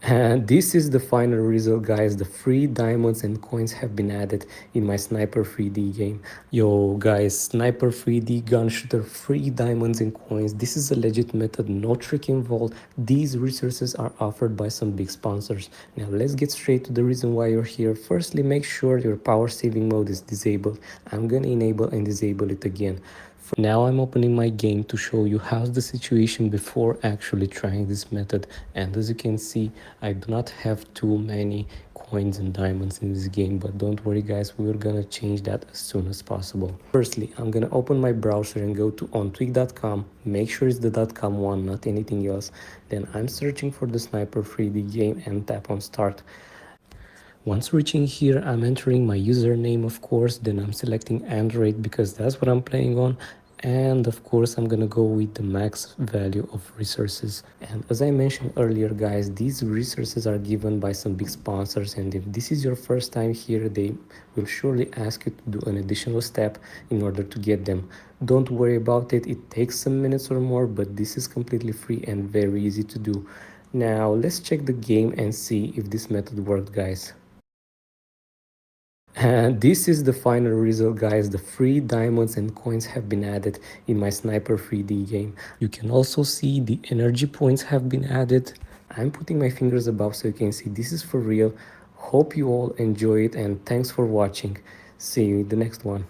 And this is the final result, guys. The free diamonds and coins have been added in my Sniper 3D game. Yo guys, Sniper 3D gun shooter, free diamonds and coins. This is a legit method, no trick involved. These resources are offered by some big sponsors. Now let's get straight to the reason why you're here. Firstly, make sure your power saving mode is disabled. I'm gonna enable and disable it again. Now I'm opening my game to show you how's the situation before actually trying this method. And as you can see, I do not have too many coins and diamonds in this game, but don't worry guys, we're gonna change that as soon as possible. Firstly, I'm gonna open my browser and go to ontweak.com. Make sure it's the .com one, not anything else. Then I'm searching for the Sniper 3D game and tap on start. Once reaching here, I'm entering my username, of course, then I'm selecting Android because that's what I'm playing on. And of course, I'm gonna go with the max value of resources. And as I mentioned earlier, guys, these resources are given by some big sponsors. And if this is your first time here, they will surely ask you to do an additional step in order to get them. Don't worry about it. It takes some minutes or more, but this is completely free and very easy to do. Now, let's check the game and see if this method worked, guys. And this is the final result, guys. The free diamonds and coins have been added in my Sniper 3D game. You can also see the energy points have been added. I'm putting my fingers above so you can see this is for real. Hope you all enjoy it and thanks for watching. See you in the next one.